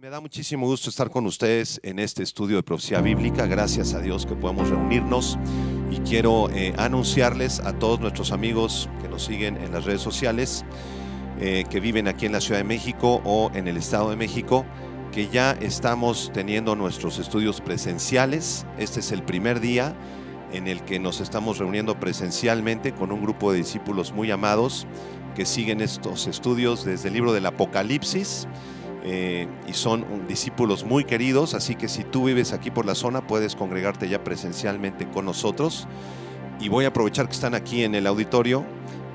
Me da muchísimo gusto estar con ustedes en este estudio de profecía bíblica. Gracias a Dios que podemos reunirnos y quiero anunciarles a todos nuestros amigos que nos siguen en las redes sociales, que viven aquí en la Ciudad de México o en el Estado de México, que ya estamos teniendo nuestros estudios presenciales. Este es el primer día en el que nos estamos reuniendo presencialmente con un grupo de discípulos muy amados que siguen estos estudios desde el libro del Apocalipsis. Y son discípulos muy queridos, así que si tú vives aquí por la zona puedes congregarte ya presencialmente con nosotros. Y voy a aprovechar que están aquí en el auditorio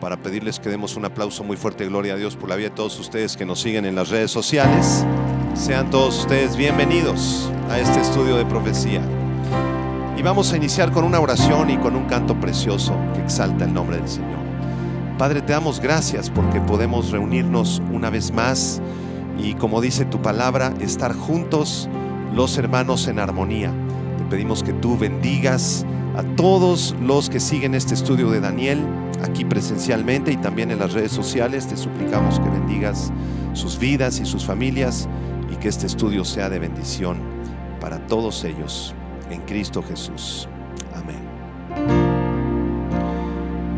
para pedirles que demos un aplauso muy fuerte, gloria a Dios, por la vida de todos ustedes que nos siguen en las redes sociales. Sean todos ustedes bienvenidos a este estudio de profecía. Y vamos a iniciar con una oración y con un canto precioso que exalta el nombre del Señor. Padre, te damos gracias porque podemos reunirnos una vez más y, como dice tu palabra, estar juntos los hermanos en armonía. Te pedimos que tú bendigas a todos los que siguen este estudio de Daniel aquí presencialmente y también en las redes sociales. Te suplicamos que bendigas sus vidas y sus familias y que este estudio sea de bendición para todos ellos en Cristo Jesús. Amén.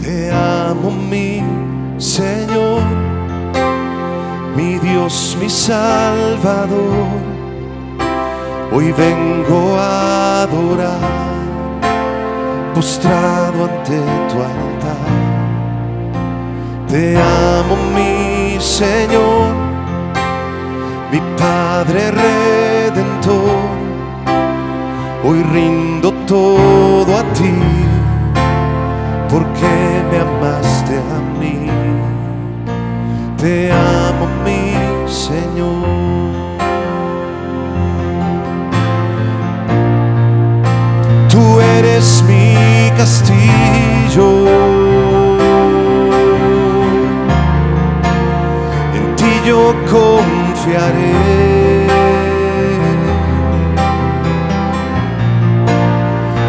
Te amo, mi Señor, mi Dios, mi Salvador. Hoy vengo a adorar, postrado ante tu altar. Te amo, mi Señor, mi Padre Redentor. Hoy rindo todo a ti, porque me amaste a mí. Te amo, mi Señor. Tú eres mi castillo, en ti yo confiaré.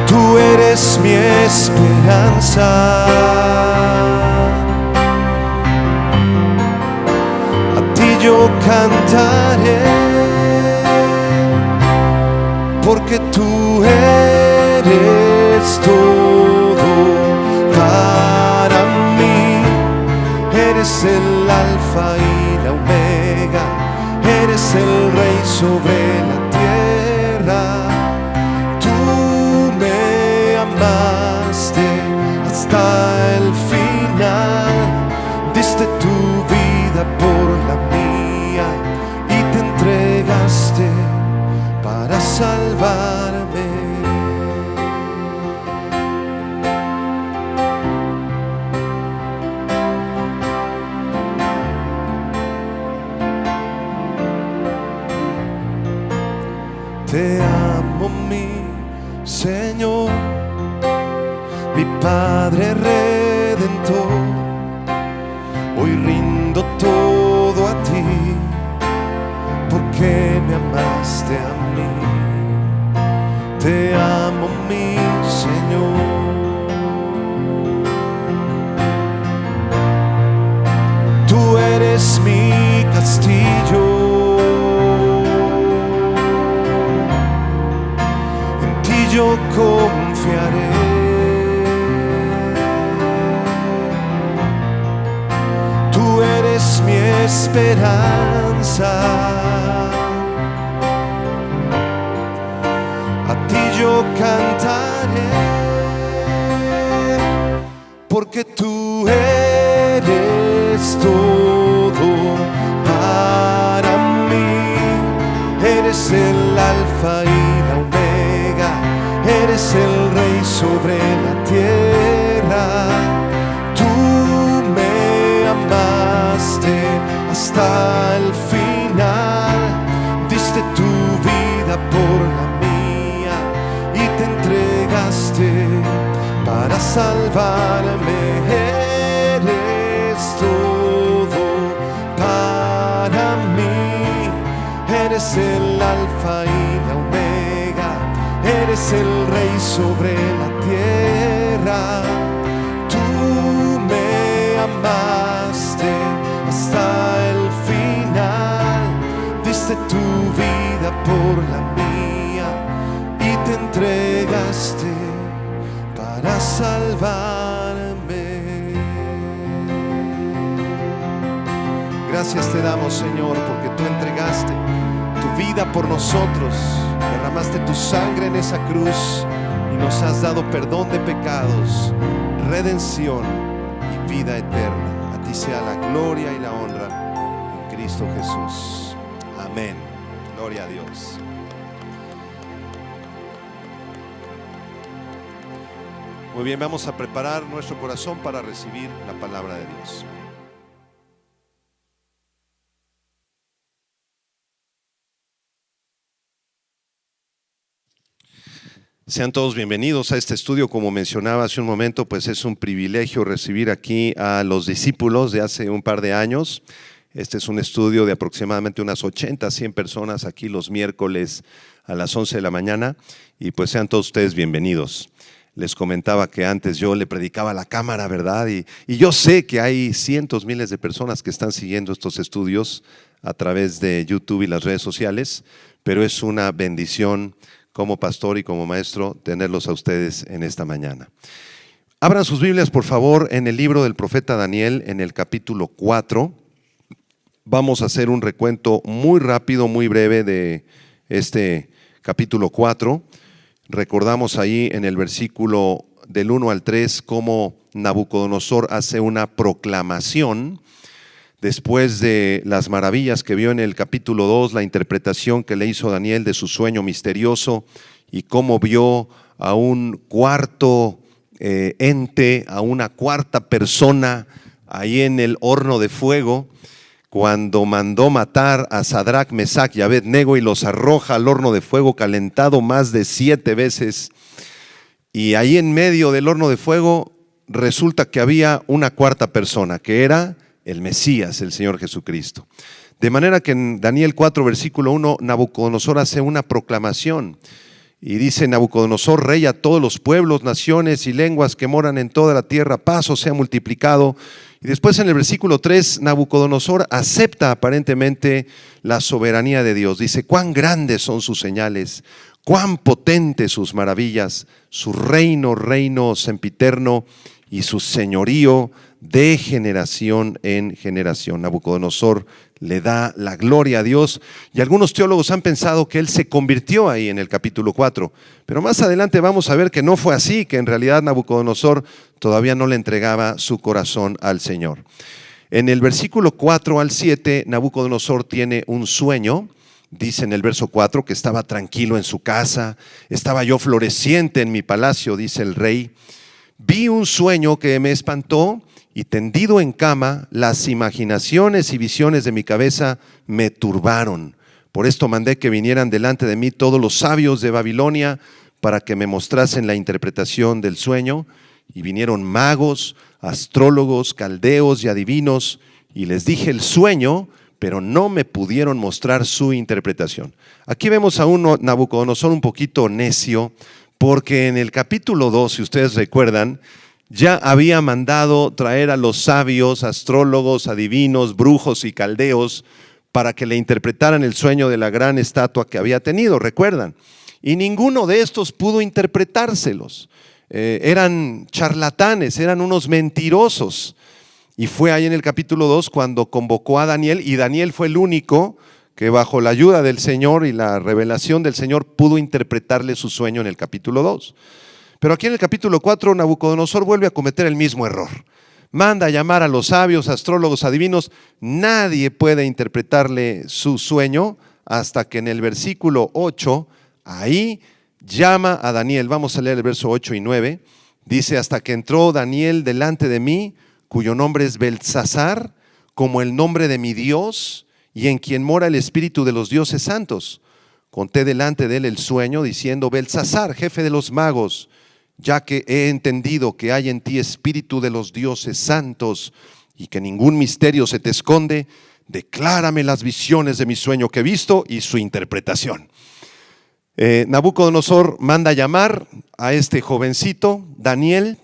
Tú eres mi esperanza, a ti yo cantaré, porque tú eres todo para mí. Eres el alfa y la omega, eres el rey sobre la tierra. Tú me amaste hasta el final, diste tu vida por la mía y te entregaste para salvarme. Te amo, mi Señor, mi Padre Redentor. Hoy rindo todo a ti, porque me amaste a mí. Te amo, mi Señor. Tú eres mi castillo, yo confiaré. Tú eres mi esperanza, a ti yo cantaré, porque tú eres todo para mí. Eres el alfa y la omega, eres el rey sobre la tierra. para salvarme. Eres todo para mí. Eres el alfa y la omega. Eres el rey sobre la tierra. Tú me amaste hasta el final. Diste tu vida por la mía y te entregaste para salvarme. Gracias te damos, Señor, porque tú entregaste tu vida por nosotros, derramaste tu sangre en esa cruz y nos has dado perdón de pecados, redención y vida eterna. A ti sea la gloria y la honra en Cristo Jesús. Amén. Gloria a Dios. Muy bien, vamos a preparar nuestro corazón para recibir la palabra de Dios. Sean todos bienvenidos a este estudio. Como mencionaba hace un momento, pues es un privilegio recibir aquí a los discípulos de hace un par de años. Este es un estudio de aproximadamente unas 80, 100 personas aquí los miércoles a las 11 de la mañana. Y pues sean todos ustedes bienvenidos. Les comentaba que antes yo le predicaba a la cámara, ¿verdad? Y yo sé que hay cientos, miles de personas que están siguiendo estos estudios a través de YouTube y las redes sociales, pero es una bendición como pastor y como maestro tenerlos a ustedes en esta mañana. Abran sus Biblias, por favor, en el libro del profeta Daniel, en el capítulo 4. Vamos a hacer un recuento muy rápido, muy breve de este capítulo 4. Recordamos ahí en el versículo del 1 al 3 cómo Nabucodonosor hace una proclamación después de las maravillas que vio en el capítulo 2, la interpretación que le hizo Daniel de su sueño misterioso y cómo vio a un cuarto ente, a una cuarta persona ahí en el horno de fuego, cuando mandó matar a Sadrach, Mesach y Abed-nego y los arroja al horno de fuego calentado más de 7 veces. Y ahí en medio del horno de fuego resulta que había una cuarta persona, que era el Mesías, el Señor Jesucristo. De manera que en Daniel 4, versículo 1, Nabucodonosor hace una proclamación y dice: Nabucodonosor, rey a todos los pueblos, naciones y lenguas que moran en toda la tierra, paz os sea multiplicado. Y después en el versículo 3, Nabucodonosor acepta aparentemente la soberanía de Dios. Dice: cuán grandes son sus señales, cuán potentes sus maravillas, su reino sempiterno y su señorío de generación en generación. Nabucodonosor le da la gloria a Dios y algunos teólogos han pensado que él se convirtió ahí en el capítulo 4, pero más adelante vamos a ver que no fue así, que en realidad Nabucodonosor todavía no le entregaba su corazón al Señor. En el versículo 4 al 7, Nabucodonosor tiene un sueño. Dice en el verso 4 que estaba tranquilo en su casa, estaba yo floreciente en mi palacio, dice el rey. Vi un sueño que me espantó y tendido en cama, las imaginaciones y visiones de mi cabeza me turbaron. Por esto mandé que vinieran delante de mí todos los sabios de Babilonia para que me mostrasen la interpretación del sueño. Y vinieron magos, astrólogos, caldeos y adivinos, y les dije el sueño, pero no me pudieron mostrar su interpretación. Aquí vemos a un Nabucodonosor un poquito necio, porque en el capítulo 2, si ustedes recuerdan, ya había mandado traer a los sabios, astrólogos, adivinos, brujos y caldeos para que le interpretaran el sueño de la gran estatua que había tenido, ¿recuerdan? Y ninguno de estos pudo interpretárselos. Eran charlatanes, eran unos mentirosos. Y fue ahí en el capítulo 2 cuando convocó a Daniel, y Daniel fue el único que bajo la ayuda del Señor y la revelación del Señor pudo interpretarle su sueño en el capítulo 2. Pero aquí en el capítulo 4 Nabucodonosor vuelve a cometer el mismo error. Manda a llamar a los sabios, astrólogos, adivinos. Nadie puede interpretarle su sueño hasta que en el versículo 8, ahí llama a Daniel. Vamos a leer el verso 8 y 9. Dice: hasta que entró Daniel delante de mí, cuyo nombre es Beltsasar, como el nombre de mi Dios, y en quien mora el espíritu de los dioses santos. Conté delante de él el sueño, diciendo: Beltsasar, jefe de los magos, ya que he entendido que hay en ti espíritu de los dioses santos y que ningún misterio se te esconde, declárame las visiones de mi sueño que he visto y su interpretación. Nabucodonosor manda llamar a este jovencito, Daniel,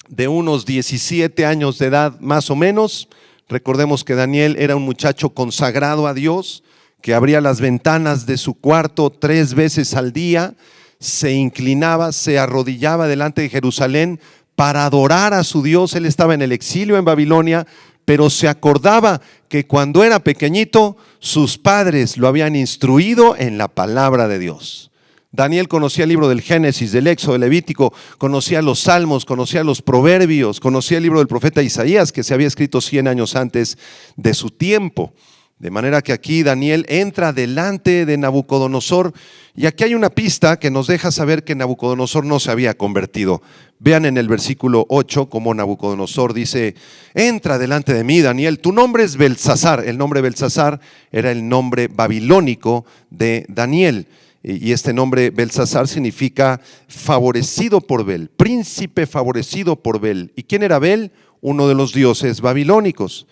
de unos 17 años de edad más o menos. Recordemos que Daniel era un muchacho consagrado a Dios, que abría las ventanas de su cuarto 3 veces al día, se inclinaba, se arrodillaba delante de Jerusalén para adorar a su Dios. Él estaba en el exilio en Babilonia, pero se acordaba que cuando era pequeñito sus padres lo habían instruido en la palabra de Dios. Daniel conocía el libro del Génesis, del Éxodo, del Levítico, conocía los Salmos, conocía los Proverbios, conocía el libro del profeta Isaías, que se había escrito 100 años antes de su tiempo. De manera que aquí Daniel entra delante de Nabucodonosor, y aquí hay una pista que nos deja saber que Nabucodonosor no se había convertido. Vean en el versículo 8 cómo Nabucodonosor dice: entra delante de mí, Daniel, tu nombre es Belsasar. El nombre Belsasar era el nombre babilónico de Daniel, y este nombre Belsasar significa favorecido por Bel, príncipe favorecido por Bel. ¿Y quién era Bel? Uno de los dioses babilónicos.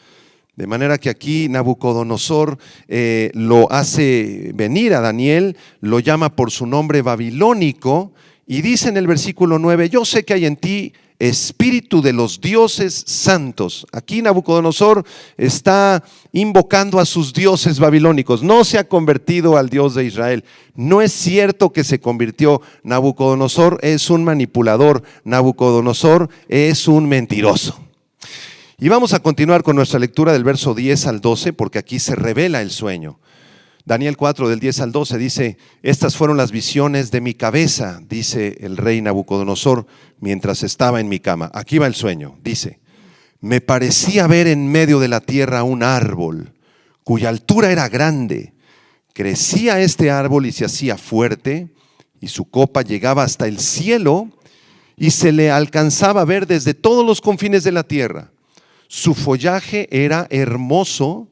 De manera que aquí Nabucodonosor lo hace venir a Daniel, lo llama por su nombre babilónico y dice en el versículo 9: yo sé que hay en ti espíritu de los dioses santos. Aquí Nabucodonosor está invocando a sus dioses babilónicos. No se ha convertido al Dios de Israel. No es cierto que se convirtió. Nabucodonosor es un manipulador. Nabucodonosor es un mentiroso. Y vamos a continuar con nuestra lectura del verso 10 al 12, porque aquí se revela el sueño. Daniel 4, del 10 al 12 dice: estas fueron las visiones de mi cabeza, dice el rey Nabucodonosor, mientras estaba en mi cama. Aquí va el sueño, dice: me parecía ver en medio de la tierra un árbol, cuya altura era grande. Crecía este árbol y se hacía fuerte, y su copa llegaba hasta el cielo, y se le alcanzaba a ver desde todos los confines de la tierra. Su follaje era hermoso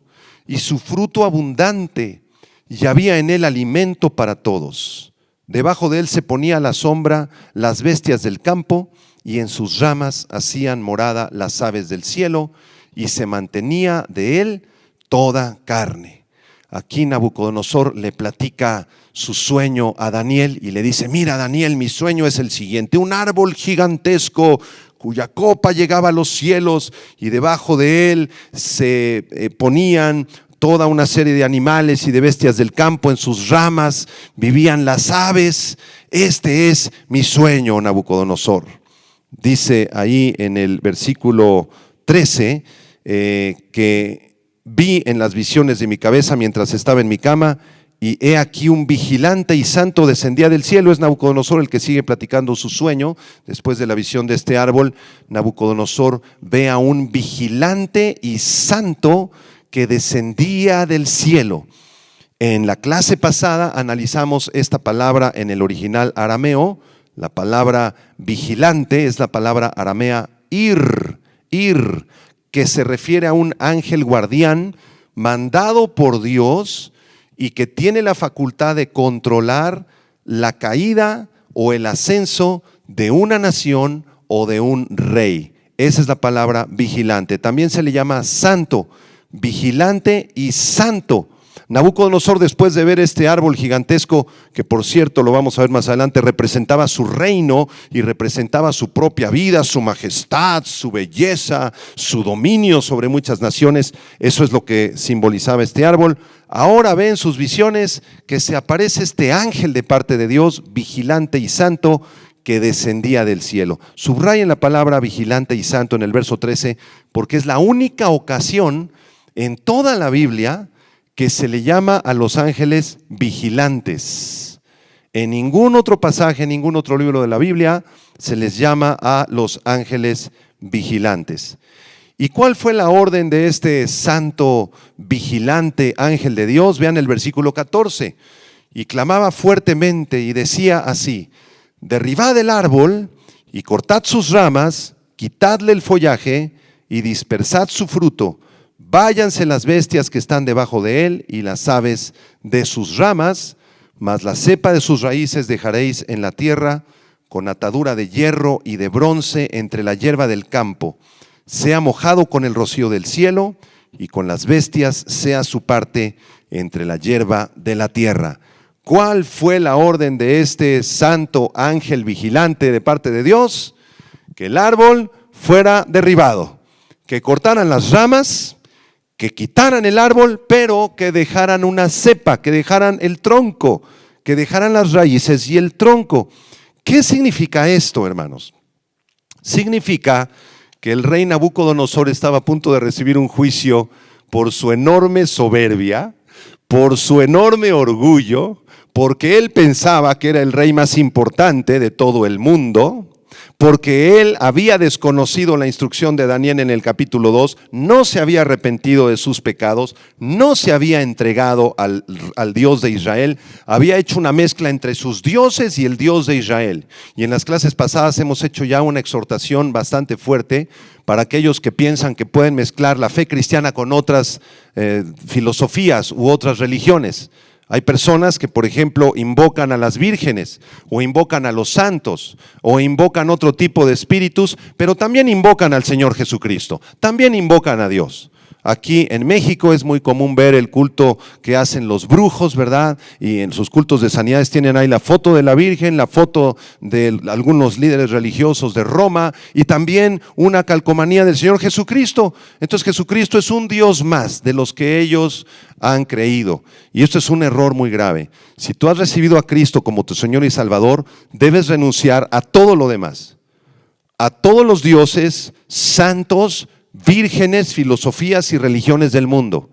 y su fruto abundante, y había en él alimento para todos. Debajo de él se ponía a la sombra las bestias del campo, y en sus ramas hacían morada las aves del cielo, y se mantenía de él toda carne. Aquí Nabucodonosor le platica su sueño a Daniel y le dice: mira, Daniel, mi sueño es el siguiente: un árbol gigantesco cuya copa llegaba a los cielos, y debajo de él se ponían toda una serie de animales y de bestias del campo. En sus ramas vivían las aves. Este es mi sueño, Nabucodonosor. Dice ahí en el versículo 13 que vi en las visiones de mi cabeza mientras estaba en mi cama, y he aquí un vigilante y santo descendía del cielo. Es Nabucodonosor el que sigue platicando su sueño. Después de la visión de este árbol, Nabucodonosor ve a un vigilante y santo que descendía del cielo. En la clase pasada analizamos esta palabra en el original arameo. La palabra vigilante es la palabra aramea ir, que se refiere a un ángel guardián mandado por Dios y que tiene la facultad de controlar la caída o el ascenso de una nación o de un rey. Esa es la palabra vigilante. También se le llama santo, vigilante y santo. Nabucodonosor, después de ver este árbol gigantesco, que por cierto lo vamos a ver más adelante, representaba su reino y representaba su propia vida, su majestad, su belleza, su dominio sobre muchas naciones. Eso es lo que simbolizaba este árbol. Ahora ve en sus visiones que se aparece este ángel de parte de Dios, vigilante y santo, que descendía del cielo. Subrayen la palabra vigilante y santo en el verso 13, porque es la única ocasión en toda la Biblia que se le llama a los ángeles vigilantes. En ningún otro pasaje, en ningún otro libro de la Biblia se les llama a los ángeles vigilantes. ¿Y cuál fue la orden de este santo vigilante ángel de Dios? Vean el versículo 14. Y clamaba fuertemente y decía así: derribad el árbol y cortad sus ramas, quitadle el follaje y dispersad su fruto. Váyanse las bestias que están debajo de él y las aves de sus ramas, mas la cepa de sus raíces dejaréis en la tierra, con atadura de hierro y de bronce entre la hierba del campo. Sea mojado con el rocío del cielo, y con las bestias sea su parte entre la hierba de la tierra. ¿Cuál fue la orden de este santo ángel vigilante de parte de Dios? Que el árbol fuera derribado, que cortaran las ramas, que quitaran el árbol, pero que dejaran una cepa, que dejaran el tronco, que dejaran las raíces y el tronco. ¿Qué significa esto, hermanos? Significa que el rey Nabucodonosor estaba a punto de recibir un juicio por su enorme soberbia, por su enorme orgullo, porque él pensaba que era el rey más importante de todo el mundo, porque él había desconocido la instrucción de Daniel en el capítulo 2, no se había arrepentido de sus pecados, no se había entregado al Dios de Israel, había hecho una mezcla entre sus dioses y el Dios de Israel. Y en las clases pasadas hemos hecho ya una exhortación bastante fuerte para aquellos que piensan que pueden mezclar la fe cristiana con otras filosofías u otras religiones. Hay personas que, por ejemplo, invocan a las vírgenes, o invocan a los santos, o invocan otro tipo de espíritus, pero también invocan al Señor Jesucristo, también invocan a Dios. Aquí en México es muy común ver el culto que hacen los brujos, ¿verdad? Y en sus cultos de sanidades tienen ahí la foto de la Virgen, la foto de algunos líderes religiosos de Roma y también una calcomanía del Señor Jesucristo. Entonces Jesucristo es un Dios más de los que ellos han creído. Y esto es un error muy grave. Si tú has recibido a Cristo como tu Señor y Salvador, debes renunciar a todo lo demás, a todos los dioses, santos, vírgenes, filosofías y religiones del mundo.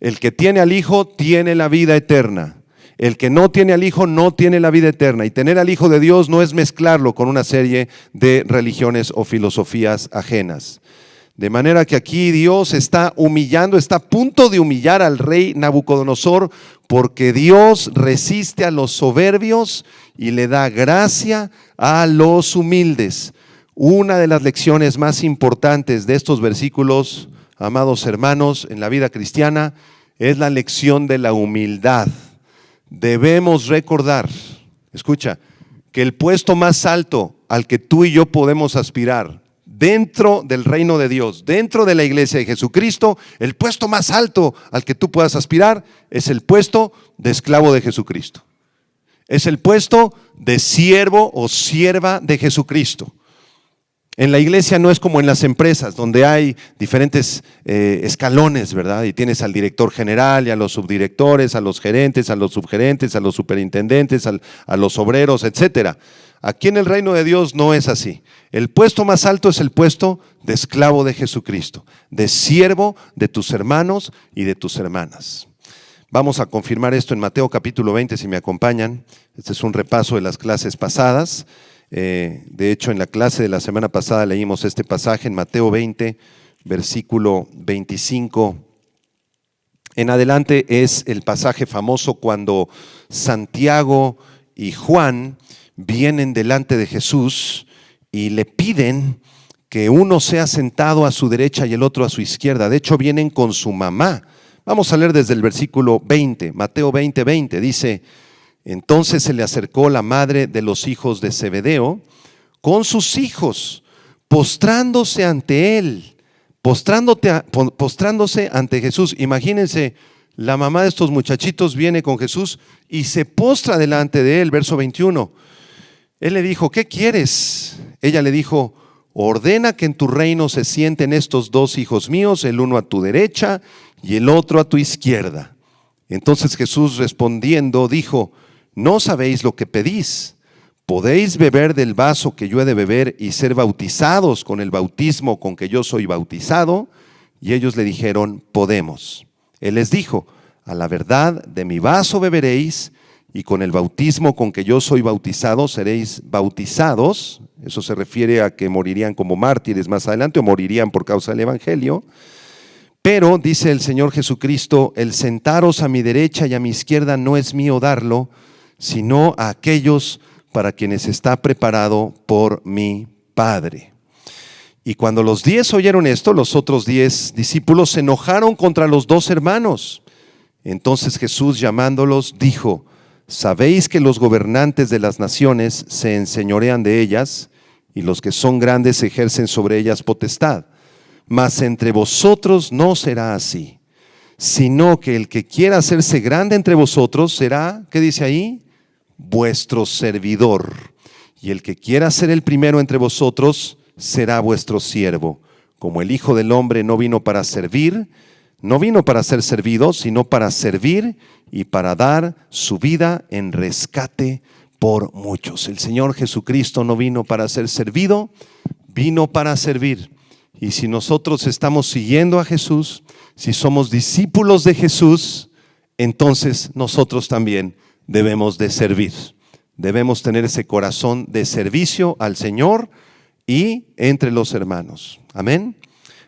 El que tiene al Hijo tiene la vida eterna. El que no tiene al Hijo no tiene la vida eterna. Y tener al Hijo de Dios no es mezclarlo con una serie de religiones o filosofías ajenas. De manera que aquí Dios está humillando, está a punto de humillar al rey Nabucodonosor, porque Dios resiste a los soberbios y le da gracia a los humildes. Una de las lecciones más importantes de estos versículos, amados hermanos, en la vida cristiana, es la lección de la humildad. Debemos recordar, escucha, que el puesto más alto al que tú y yo podemos aspirar dentro del reino de Dios, dentro de la iglesia de Jesucristo, el puesto más alto al que tú puedas aspirar es el puesto de esclavo de Jesucristo. Es el puesto de siervo o sierva de Jesucristo. En la iglesia no es como en las empresas, donde hay diferentes escalones, ¿verdad? Y tienes al director general y a los subdirectores, a los gerentes, a los subgerentes, a los superintendentes, a los obreros, etcétera. Aquí en el reino de Dios no es así. El puesto más alto es el puesto de esclavo de Jesucristo, de siervo de tus hermanos y de tus hermanas. Vamos a confirmar esto en Mateo capítulo 20, si me acompañan. Este es un repaso de las clases pasadas. De hecho, en la clase de la semana pasada leímos este pasaje en Mateo 20, versículo 25. En adelante es el pasaje famoso cuando Santiago y Juan vienen delante de Jesús y le piden que uno sea sentado a su derecha y el otro a su izquierda. De hecho, vienen con su mamá. Vamos a leer desde el versículo 20, Mateo 20, 20. Dice: entonces se le acercó la madre de los hijos de Zebedeo con sus hijos, postrándose ante él, postrándose ante Jesús. Imagínense, la mamá de estos muchachitos viene con Jesús y se postra delante de él, verso 21. Él le dijo: ¿qué quieres? Ella le dijo: ordena que en tu reino se sienten estos dos hijos míos, el uno a tu derecha y el otro a tu izquierda. Entonces Jesús respondiendo dijo: no sabéis lo que pedís. ¿Podéis beber del vaso que yo he de beber y ser bautizados con el bautismo con que yo soy bautizado? Y ellos le dijeron: podemos. Él les dijo: a la verdad de mi vaso beberéis, y con el bautismo con que yo soy bautizado seréis bautizados. Eso se refiere a que morirían como mártires más adelante, o morirían por causa del evangelio. Pero, dice el Señor Jesucristo, el sentaros a mi derecha y a mi izquierda no es mío darlo, sino a aquellos para quienes está preparado por mi Padre. Y cuando los 10 oyeron esto, los otros 10 discípulos se enojaron contra los dos hermanos. Entonces Jesús, llamándolos, dijo: sabéis que los gobernantes de las naciones se enseñorean de ellas, y los que son grandes ejercen sobre ellas potestad. Mas entre vosotros no será así, sino que el que quiera hacerse grande entre vosotros será, ¿qué dice ahí? Vuestro servidor. Y el que quiera ser el primero entre vosotros será vuestro siervo. Como el Hijo del Hombre no vino para servir, no vino para ser servido, sino para servir y para dar su vida en rescate por muchos. El Señor Jesucristo no vino para ser servido, vino para servir. Y si nosotros estamos siguiendo a Jesús, si somos discípulos de Jesús, entonces nosotros también debemos de servir. Debemos tener ese corazón de servicio al Señor y entre los hermanos. Amén.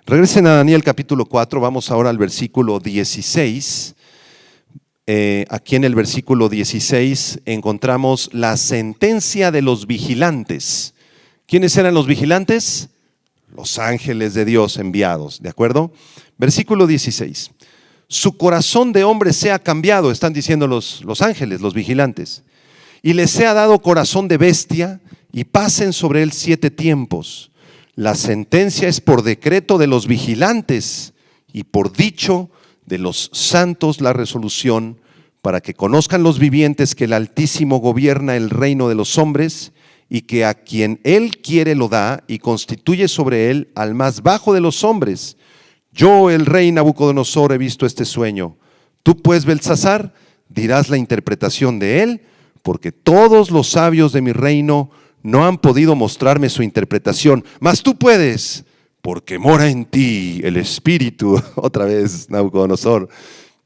Regresen a Daniel capítulo 4, vamos ahora al versículo 16. Aquí en el versículo 16 encontramos la sentencia de los vigilantes. ¿Quiénes eran los vigilantes? Los ángeles de Dios enviados, ¿de acuerdo? Versículo 16. Su corazón de hombre sea cambiado, están diciendo los ángeles, los vigilantes, y les sea dado corazón de bestia, y pasen sobre él 7 tiempos. La sentencia es por decreto de los vigilantes, y por dicho de los santos la resolución, para que conozcan los vivientes que el Altísimo gobierna el reino de los hombres, y que a quien él quiere lo da, y constituye sobre él al más bajo de los hombres. Yo, el rey Nabucodonosor, he visto este sueño. Tú pues, Belsasar, dirás la interpretación de él, porque todos los sabios de mi reino no han podido mostrarme su interpretación, mas tú puedes, porque mora en ti el espíritu, otra vez Nabucodonosor,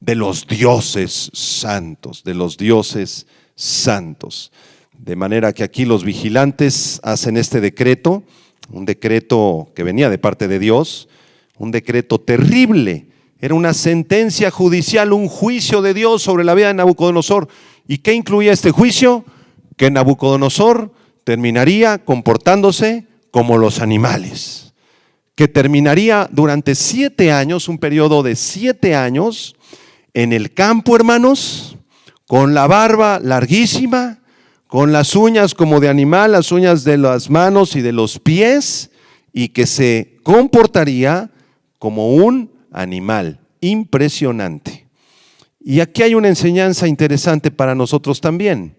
de los dioses santos, de los dioses santos. De manera que aquí los vigilantes hacen este decreto, un decreto que venía de parte de Dios, un decreto terrible, era una sentencia judicial, un juicio de Dios sobre la vida de Nabucodonosor. ¿Y qué incluía este juicio? Que Nabucodonosor terminaría comportándose como los animales, que terminaría durante 7 años, un periodo de 7 años, en el campo, hermanos, con la barba larguísima, con las uñas como de animal, las uñas de las manos y de los pies, y que se comportaría como un animal. Impresionante. Y aquí hay una enseñanza interesante para nosotros también,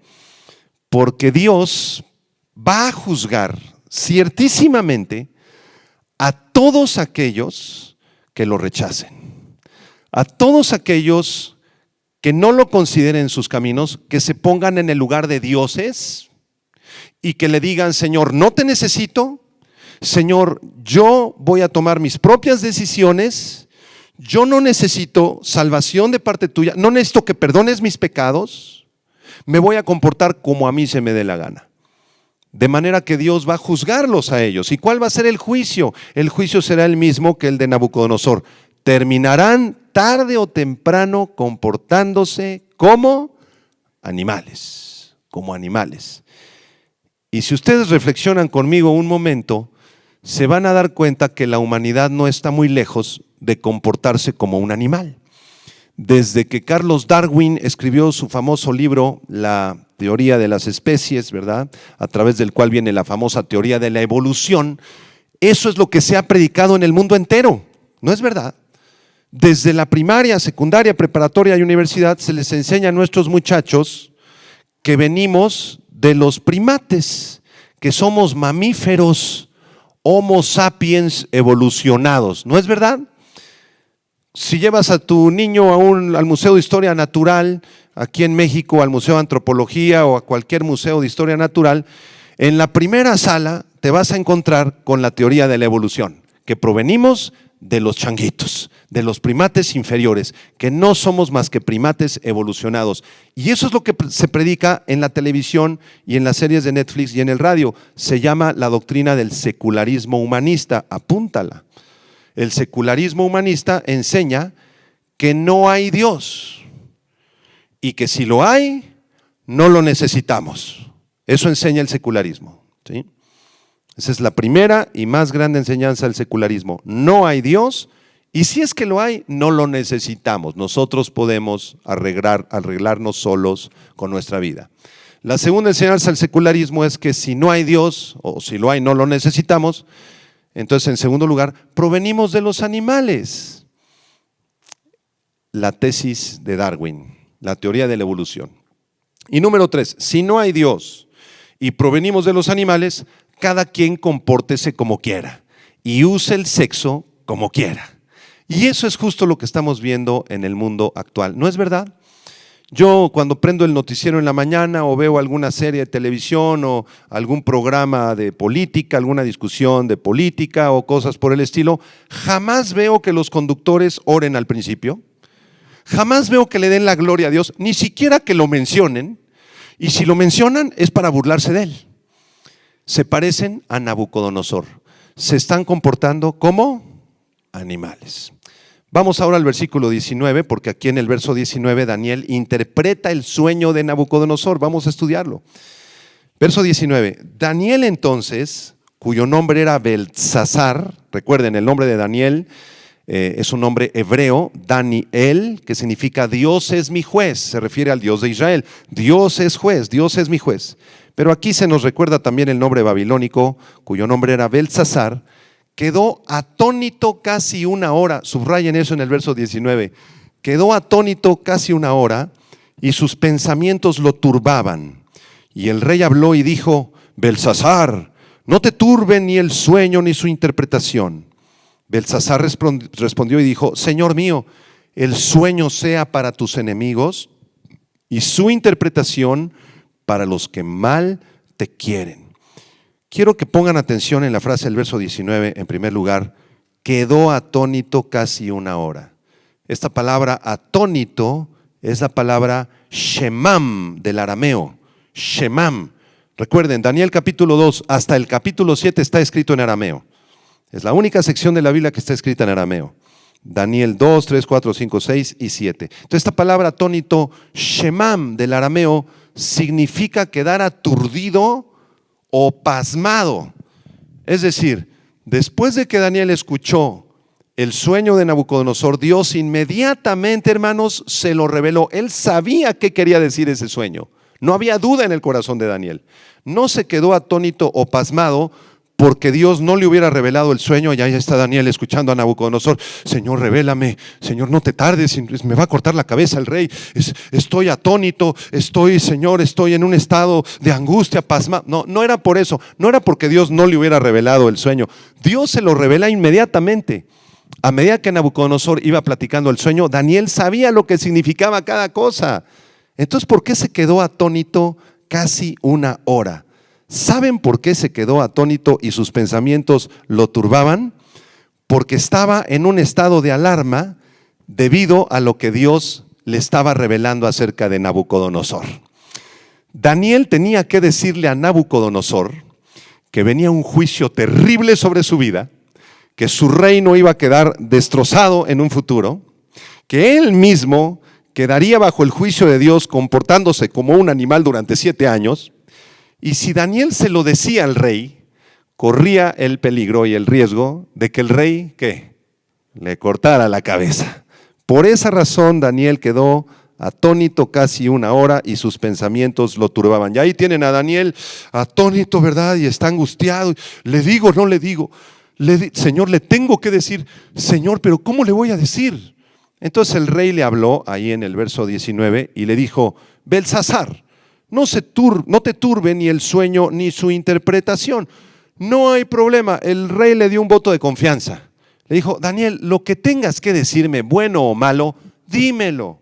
porque Dios va a juzgar ciertísimamente a todos aquellos que lo rechacen, a todos aquellos que no lo consideren sus caminos, que se pongan en el lugar de dioses y que le digan: Señor, no te necesito, Señor, yo voy a tomar mis propias decisiones, yo no necesito salvación de parte tuya, no necesito que perdones mis pecados, me voy a comportar como a mí se me dé la gana. De manera que Dios va a juzgarlos a ellos. ¿Y cuál va a ser el juicio? El juicio será el mismo que el de Nabucodonosor. Terminarán tarde o temprano comportándose como animales, como animales. Y si ustedes reflexionan conmigo un momento, se van a dar cuenta que la humanidad no está muy lejos de comportarse como un animal. Desde que Carlos Darwin escribió su famoso libro, La teoría de las especies, ¿verdad?, a través del cual viene la famosa teoría de la evolución, eso es lo que se ha predicado en el mundo entero, ¿no es verdad? Desde la primaria, secundaria, preparatoria y universidad se les enseña a nuestros muchachos que venimos de los primates, que somos mamíferos, Homo sapiens evolucionados, ¿no es verdad? Si llevas a tu niño al Museo de Historia Natural, aquí en México, al Museo de Antropología o a cualquier museo de historia natural, en la primera sala te vas a encontrar con la teoría de la evolución, que provenimos de los changuitos, de los primates inferiores, que no somos más que primates evolucionados. Y eso es lo que se predica en la televisión y en las series de Netflix y en el radio. Se llama la doctrina del secularismo humanista, apúntala. El secularismo humanista enseña que no hay Dios y que si lo hay, no lo necesitamos. Eso enseña el secularismo, ¿sí? Esa es la primera y más grande enseñanza del secularismo. No hay Dios Y si es que lo hay, no lo necesitamos. Nosotros podemos arreglarnos solos con nuestra vida. La segunda enseñanza del secularismo es que si no hay Dios, o si lo hay, no lo necesitamos. Entonces, en segundo lugar, provenimos de los animales. La tesis de Darwin, la teoría de la evolución. Y número 3, si no hay Dios y provenimos de los animales, cada quien compórtese como quiera y use el sexo como quiera. Y eso es justo lo que estamos viendo en el mundo actual, ¿no es verdad? Yo cuando prendo el noticiero en la mañana o veo alguna serie de televisión o algún programa de política, alguna discusión de política o cosas por el estilo, jamás veo que los conductores oren al principio, jamás veo que le den la gloria a Dios, ni siquiera que lo mencionen, y si lo mencionan es para burlarse de él. Se parecen a Nabucodonosor, se están comportando como animales. Vamos ahora al versículo 19, porque aquí en el verso 19 Daniel interpreta el sueño de Nabucodonosor. Vamos a estudiarlo. Verso 19, Daniel entonces, cuyo nombre era Beltsasar, recuerden el nombre de Daniel es un nombre hebreo, Daniel, que significa Dios es mi juez, se refiere al Dios de Israel. Dios es juez, Dios es mi juez. Pero aquí se nos recuerda también el nombre babilónico, cuyo nombre era Beltsasar. Quedó atónito casi una hora, subrayen eso en el verso 19, quedó atónito casi una hora y sus pensamientos lo turbaban. Y el rey habló y dijo, Beltsasar, no te turbe ni el sueño ni su interpretación. Beltsasar respondió y dijo, Señor mío, el sueño sea para tus enemigos y su interpretación para los que mal te quieren. Quiero que pongan atención en la frase del verso 19, en primer lugar, quedó atónito casi una hora. Esta palabra atónito es la palabra shemam del arameo, shemam. Recuerden, Daniel capítulo 2 hasta el capítulo 7 está escrito en arameo. Es la única sección de la Biblia que está escrita en arameo. Daniel 2, 3, 4, 5, 6 y 7. Entonces esta palabra atónito, shemam del arameo, significa quedar aturdido o pasmado. Es decir, después de que Daniel escuchó el sueño de Nabucodonosor, Dios inmediatamente, hermanos, se lo reveló. Él sabía qué quería decir ese sueño. No había duda en el corazón de Daniel. No se quedó atónito o pasmado porque Dios no le hubiera revelado el sueño. Ya está Daniel escuchando a Nabucodonosor. Señor, revélame. Señor, no te tardes, me va a cortar la cabeza el rey. Estoy atónito, Señor, estoy en un estado de angustia, pasma. No era por eso. No era porque Dios no le hubiera revelado el sueño. Dios se lo revela inmediatamente. A medida que Nabucodonosor iba platicando el sueño, Daniel sabía lo que significaba cada cosa. Entonces, ¿por qué se quedó atónito casi una hora? ¿Saben por qué se quedó atónito y sus pensamientos lo turbaban? Porque estaba en un estado de alarma debido a lo que Dios le estaba revelando acerca de Nabucodonosor. Daniel tenía que decirle a Nabucodonosor que venía un juicio terrible sobre su vida, que su reino iba a quedar destrozado en un futuro, que él mismo quedaría bajo el juicio de Dios comportándose como un animal durante 7 años. Y si Daniel se lo decía al rey, corría el peligro y el riesgo de que el rey, ¿qué?, le cortara la cabeza. Por esa razón Daniel quedó atónito casi una hora y sus pensamientos lo turbaban. Y ahí tienen a Daniel atónito, ¿verdad? Y está angustiado. ¿Le digo, no le digo? Señor, le tengo que decir. Señor, pero ¿cómo le voy a decir? Entonces el rey le habló ahí en el verso 19 y le dijo, Beltsasar, no te turbe ni el sueño ni su interpretación. No hay problema. El rey le dio un voto de confianza. Le dijo, Daniel, lo que tengas que decirme, bueno o malo, dímelo.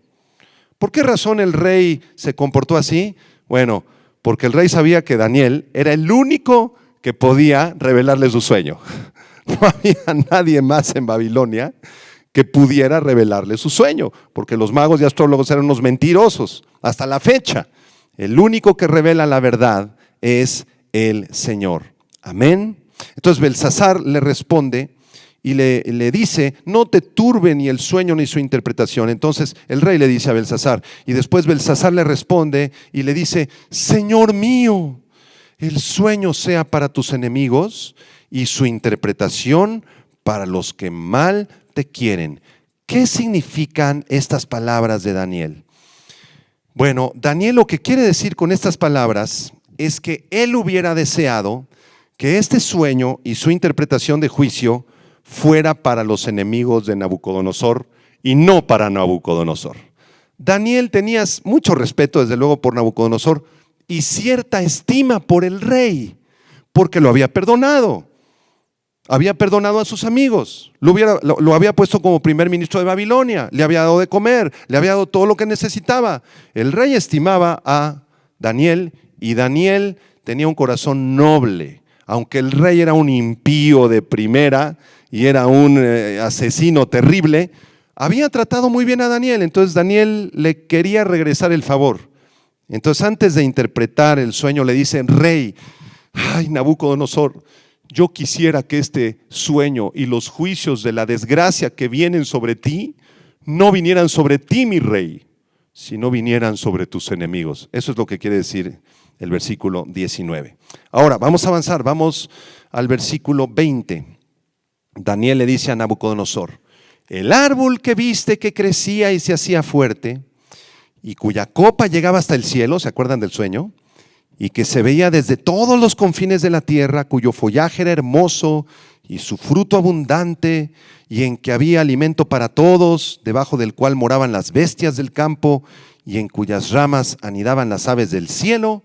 ¿Por qué razón el rey se comportó así? Bueno, porque el rey sabía que Daniel era el único que podía revelarle su sueño. No había nadie más en Babilonia que pudiera revelarle su sueño, porque los magos y astrólogos eran unos mentirosos hasta la fecha. El único que revela la verdad es el Señor. Amén. Entonces Beltsasar le responde y le dice, no te turbe ni el sueño ni su interpretación. Entonces el rey le dice a Beltsasar, y después Beltsasar le responde y le dice, Señor mío, el sueño sea para tus enemigos y su interpretación para los que mal te quieren. ¿Qué significan estas palabras de Daniel? Bueno, Daniel lo que quiere decir con estas palabras es que él hubiera deseado que este sueño y su interpretación de juicio fuera para los enemigos de Nabucodonosor y no para Nabucodonosor. Daniel tenía mucho respeto, desde luego, por Nabucodonosor y cierta estima por el rey, porque lo había perdonado. Había perdonado a sus amigos, lo había puesto como primer ministro de Babilonia, le había dado de comer, le había dado todo lo que necesitaba. El rey estimaba a Daniel y Daniel tenía un corazón noble. Aunque el rey era un impío de primera y era un asesino terrible, había tratado muy bien a Daniel. Entonces Daniel le quería regresar el favor. Entonces, antes de interpretar el sueño, le dice: rey, ay, Nabucodonosor, yo quisiera que este sueño y los juicios de la desgracia que vienen sobre ti no vinieran sobre ti, mi rey, sino vinieran sobre tus enemigos. Eso es lo que quiere decir el versículo 19. Ahora, vamos a avanzar, vamos al versículo 20. Daniel le dice a Nabucodonosor: el árbol que viste que crecía y se hacía fuerte, y cuya copa llegaba hasta el cielo, ¿se acuerdan del sueño? Y que se veía desde todos los confines de la tierra, cuyo follaje era hermoso y su fruto abundante, y en que había alimento para todos, debajo del cual moraban las bestias del campo, y en cuyas ramas anidaban las aves del cielo.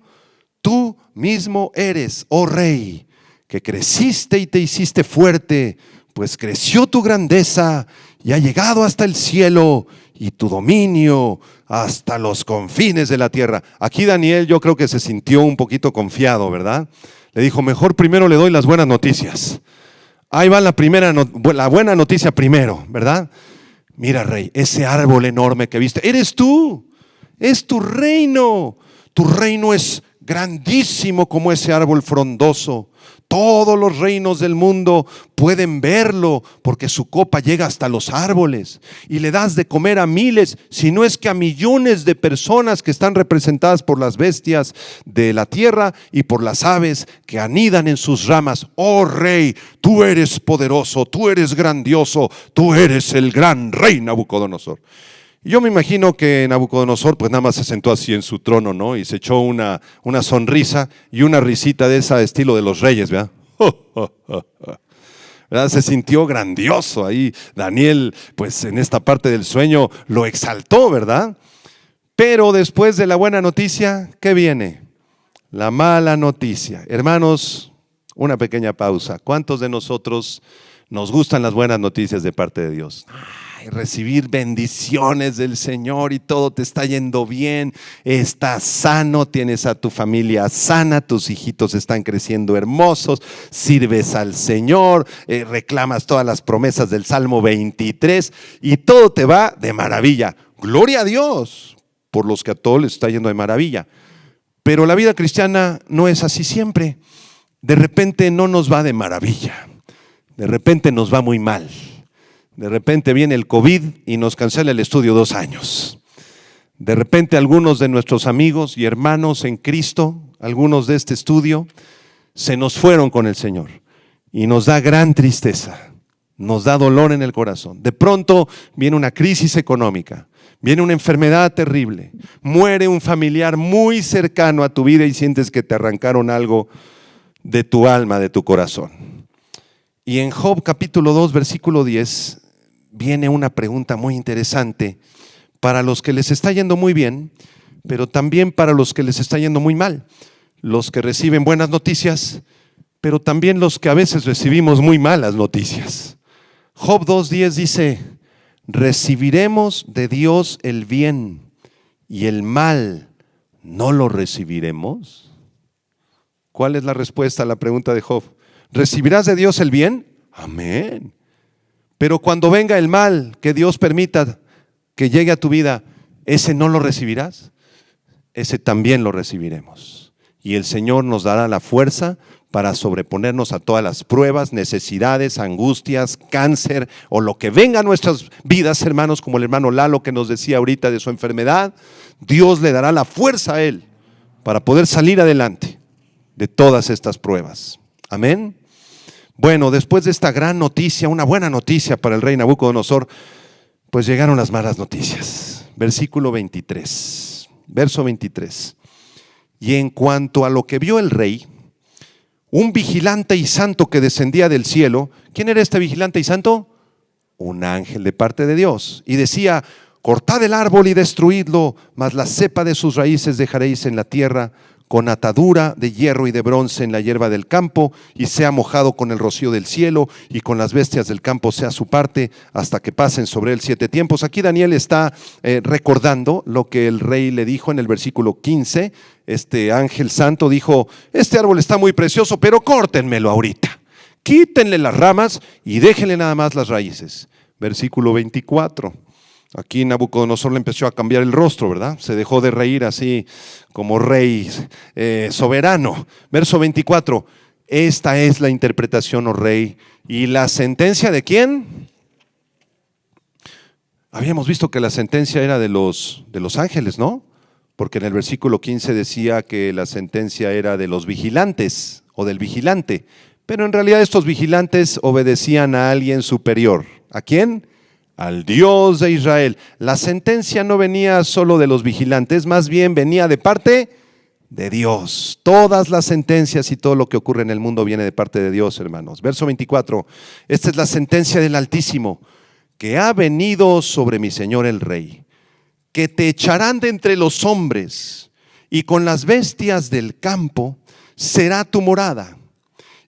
Tú mismo eres, oh rey, que creciste y te hiciste fuerte, pues creció tu grandeza y ha llegado hasta el cielo, y tu dominio hasta los confines de la tierra. Aquí Daniel, yo creo que se sintió un poquito confiado, ¿verdad? Le dijo: mejor primero le doy las buenas noticias. Ahí va la buena noticia primero, ¿verdad? Mira, rey, ese árbol enorme que viste, eres tú, es tu reino. Tu reino es grandísimo como ese árbol frondoso. Todos los reinos del mundo pueden verlo, porque su copa llega hasta los árboles, y le das de comer a miles, si no es que a millones de personas que están representadas por las bestias de la tierra y por las aves que anidan en sus ramas. Oh rey, tú eres poderoso, tú eres grandioso, tú eres el gran rey Nabucodonosor. Yo me imagino que Nabucodonosor pues nada más se sentó así en su trono, ¿no? Y se echó una sonrisa y una risita de esa estilo de los reyes, ¿verdad? ¿Verdad? Se sintió grandioso ahí. Daniel, pues en esta parte del sueño lo exaltó, ¿verdad? Pero después de la buena noticia, ¿qué viene? La mala noticia. Hermanos, una pequeña pausa. ¿Cuántos de nosotros nos gustan las buenas noticias de parte de Dios? Recibir bendiciones del Señor y todo te está yendo bien, estás sano, tienes a tu familia sana, tus hijitos están creciendo hermosos, sirves al Señor, reclamas todas las promesas del Salmo 23 y todo te va de maravilla. Gloria a Dios por los que a todos les está yendo de maravilla. Pero la vida cristiana no es así siempre. De repente no nos va de maravilla, de repente nos va muy mal. De repente viene el COVID y nos cancela el estudio 2 años. De repente algunos de nuestros amigos y hermanos en Cristo, algunos de este estudio, se nos fueron con el Señor. Y nos da gran tristeza, nos da dolor en el corazón. De pronto viene una crisis económica, viene una enfermedad terrible, muere un familiar muy cercano a tu vida y sientes que te arrancaron algo de tu alma, de tu corazón. Y en Job capítulo 2, versículo 10, viene una pregunta muy interesante para los que les está yendo muy bien, pero también para los que les está yendo muy mal. Los que reciben buenas noticias, pero también los que a veces recibimos muy malas noticias. Job 2:10 dice: recibiremos de Dios el bien y el mal, ¿no lo recibiremos? ¿Cuál es la respuesta a la pregunta de Job? ¿Recibirás de Dios el bien? Amén. Pero cuando venga el mal que Dios permita que llegue a tu vida, ¿ese no lo recibirás? Ese también lo recibiremos. Y el Señor nos dará la fuerza para sobreponernos a todas las pruebas, necesidades, angustias, cáncer o lo que venga a nuestras vidas, hermanos, como el hermano Lalo que nos decía ahorita de su enfermedad. Dios le dará la fuerza a él para poder salir adelante de todas estas pruebas. Amén. Bueno, después de esta gran noticia, una buena noticia para el rey Nabucodonosor, pues llegaron las malas noticias. Versículo 23, verso 23. Y en cuanto a lo que vio el rey, un vigilante y santo que descendía del cielo. ¿Quién era este vigilante y santo? Un ángel de parte de Dios. Y decía: cortad el árbol y destruidlo, mas la cepa de sus raíces dejaréis en la tierra, con atadura de hierro y de bronce en la hierba del campo, y sea mojado con el rocío del cielo, y con las bestias del campo sea su parte, hasta que pasen sobre él 7 tiempos. Aquí Daniel está recordando lo que el rey le dijo en el versículo 15. Este ángel santo dijo: este árbol está muy precioso, pero córtenmelo ahorita. Quítenle las ramas y déjenle nada más las raíces. Versículo 24. Aquí Nabucodonosor le empezó a cambiar el rostro, ¿verdad? Se dejó de reír así como rey soberano. Verso 24. Esta es la interpretación, oh rey. ¿Y la sentencia de quién? Habíamos visto que la sentencia era de los ángeles, ¿no? Porque en el versículo 15 decía que la sentencia era de los vigilantes o del vigilante. Pero en realidad estos vigilantes obedecían a alguien superior. ¿A quién? Al Dios de Israel. La sentencia no venía solo de los vigilantes, más bien venía de parte de Dios. Todas las sentencias y todo lo que ocurre en el mundo viene de parte de Dios, hermanos. Verso 24. Esta es la sentencia del Altísimo, que ha venido sobre mi señor el rey, que te echarán de entre los hombres, y con las bestias del campo será tu morada,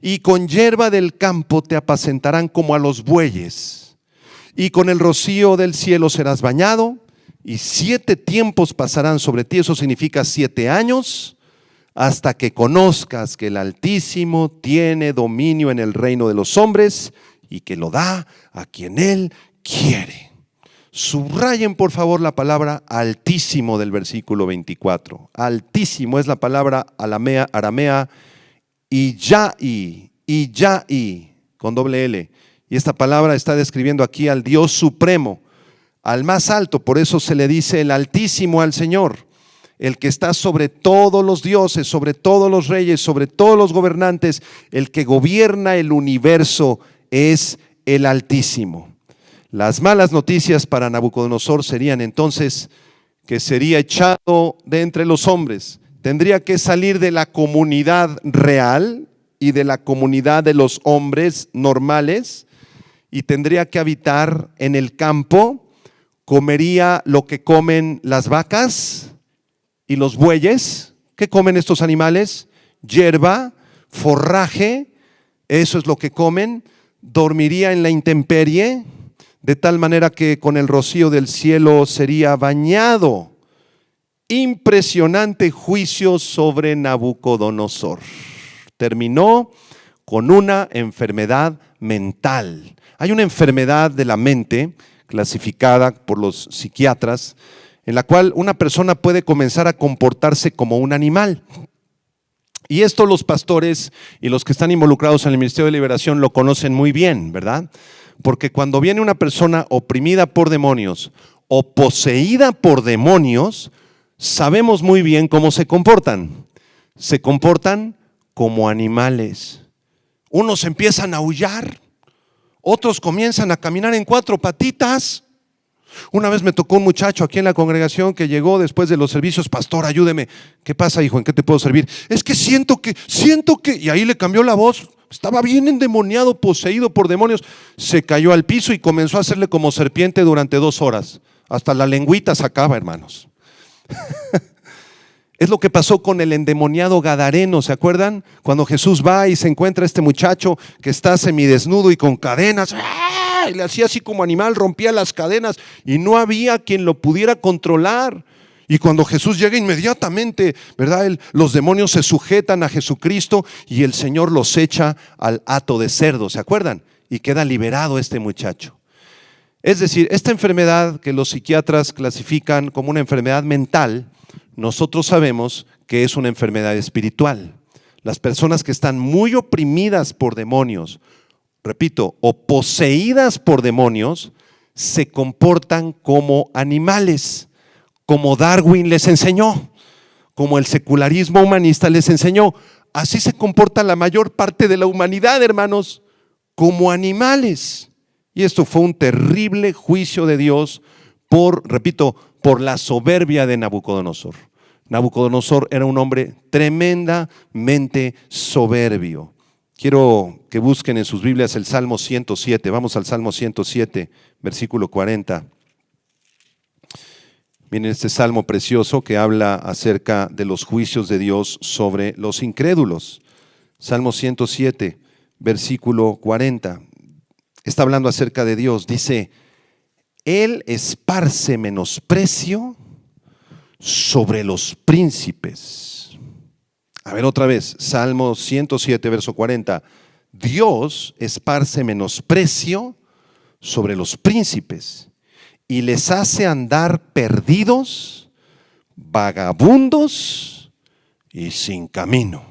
y con hierba del campo te apacentarán como a los bueyes, y con el rocío del cielo serás bañado, y 7 tiempos pasarán sobre ti. Eso significa 7 años, hasta que conozcas que el Altísimo tiene dominio en el reino de los hombres, y que lo da a quien Él quiere. Subrayen por favor la palabra altísimo del versículo 24. Altísimo es la palabra aramea Iyai, con doble L. Y esta palabra está describiendo aquí al Dios supremo, al más alto. Por eso se le dice el Altísimo al Señor, el que está sobre todos los dioses, sobre todos los reyes, sobre todos los gobernantes. El que gobierna el universo es el Altísimo. Las malas noticias para Nabucodonosor serían entonces que sería echado de entre los hombres. Tendría que salir de la comunidad real y de la comunidad de los hombres normales, y tendría que habitar en el campo. Comería lo que comen las vacas y los bueyes. ¿Qué comen estos animales? Hierba, forraje, eso es lo que comen. Dormiría en la intemperie, de tal manera que con el rocío del cielo sería bañado. Impresionante juicio sobre Nabucodonosor. Terminó con una enfermedad mental. Hay una enfermedad de la mente clasificada por los psiquiatras, en la cual una persona puede comenzar a comportarse como un animal. Y esto los pastores y los que están involucrados en el Ministerio de Liberación lo conocen muy bien, ¿verdad? Porque cuando viene una persona oprimida por demonios o poseída por demonios, sabemos muy bien cómo se comportan. Se comportan como animales. Unos empiezan a aullar, otros comienzan a caminar en 4 patitas. Una vez me tocó un muchacho aquí en la congregación que llegó después de los servicios: pastor, ayúdeme. ¿Qué pasa, hijo? ¿En qué te puedo servir? Es que siento que, y ahí le cambió la voz. Estaba bien endemoniado, poseído por demonios. Se cayó al piso y comenzó a hacerle como serpiente durante 2 horas. Hasta la lengüita sacaba, hermanos. Es lo que pasó con el endemoniado gadareno, ¿se acuerdan? Cuando Jesús va y se encuentra a este muchacho que está semidesnudo y con cadenas. Y le hacía así como animal, rompía las cadenas y no había quien lo pudiera controlar. Y cuando Jesús llega, inmediatamente, ¿verdad? Los demonios se sujetan a Jesucristo y el Señor los echa al hato de cerdo, ¿se acuerdan? Y queda liberado este muchacho. Es decir, esta enfermedad que los psiquiatras clasifican como una enfermedad mental, nosotros sabemos que es una enfermedad espiritual. Las personas que están muy oprimidas por demonios, repito, o poseídas por demonios, se comportan como animales, como Darwin les enseñó, como el secularismo humanista les enseñó. Así se comporta la mayor parte de la humanidad, hermanos. como animales. Y esto fue un terrible juicio de Dios por la soberbia de Nabucodonosor. Nabucodonosor era un hombre tremendamente soberbio. Quiero que busquen en sus Biblias el Salmo 107. Vamos al Salmo 107, versículo 40. Miren este salmo precioso que habla acerca de los juicios de Dios sobre los incrédulos. Salmo 107, versículo 40. Está hablando acerca de Dios. Dice: Él esparce menosprecio sobre los príncipes. A ver otra vez, Salmo 107, verso 40. Dios esparce menosprecio sobre los príncipes y les hace andar perdidos, vagabundos y sin camino.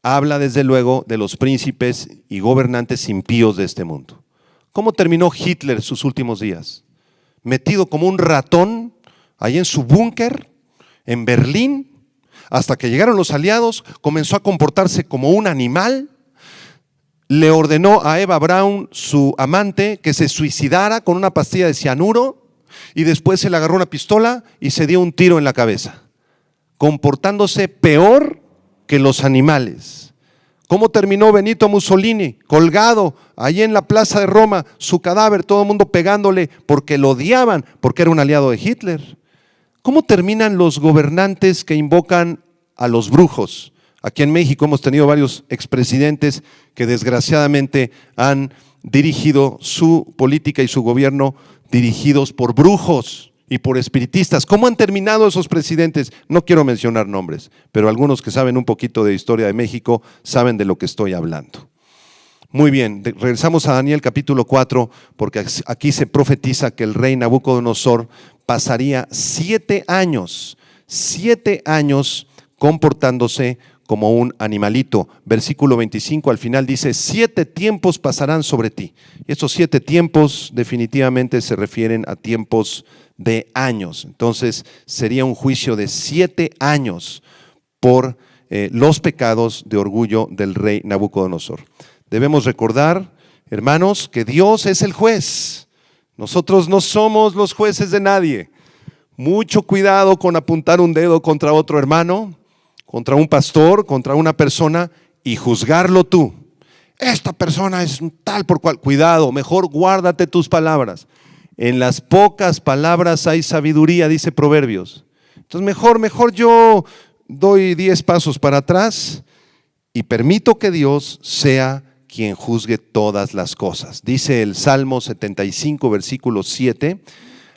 Habla desde luego de los príncipes y gobernantes impíos de este mundo. ¿Cómo terminó Hitler sus últimos días? Metido como un ratón ahí en su búnker en Berlín, hasta que llegaron los aliados, comenzó a comportarse como un animal. Le ordenó a Eva Braun, su amante, que se suicidara con una pastilla de cianuro, y después se le agarró una pistola y se dio un tiro en la cabeza, comportándose peor que los animales. ¿Cómo terminó Benito Mussolini? Colgado allí en la plaza de Roma, su cadáver, todo el mundo pegándole porque lo odiaban, porque era un aliado de Hitler. ¿Cómo terminan los gobernantes que invocan a los brujos? Aquí en México hemos tenido varios expresidentes que desgraciadamente han dirigido su política y su gobierno dirigidos por brujos y por espiritistas. ¿Cómo han terminado esos presidentes? No quiero mencionar nombres, pero algunos que saben un poquito de historia de México saben de lo que estoy hablando. Muy bien, regresamos a Daniel capítulo 4, porque aquí se profetiza que el rey Nabucodonosor pasaría 7 años comportándose como un animalito. Versículo 25 al final dice: 7 tiempos pasarán sobre ti. Y estos 7 tiempos definitivamente se refieren a tiempos de años. Entonces sería un juicio de 7 años por los pecados de orgullo del rey Nabucodonosor. Debemos recordar, hermanos, que Dios es el juez. Nosotros no somos los jueces de nadie. Mucho cuidado con apuntar un dedo contra otro hermano, contra un pastor, contra una persona y juzgarlo tú. Esta persona es tal por cual. Cuidado, mejor guárdate tus palabras. En las pocas palabras hay sabiduría, dice Proverbios. Entonces mejor yo doy 10 pasos para atrás y permito que Dios sea quien juzgue todas las cosas. Dice el Salmo 75, versículo 7,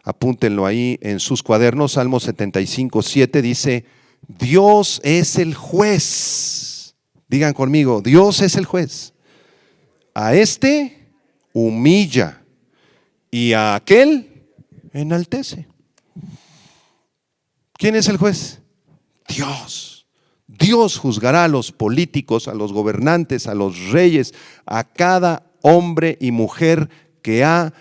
apúntenlo ahí en sus cuadernos. Salmo 75, 7 dice: Dios es el juez. Digan conmigo: Dios es el juez. A este humilla y a aquel enaltece. ¿Quién es el juez? Dios. Dios juzgará a los políticos, a los gobernantes, a los reyes, a cada hombre y mujer que ha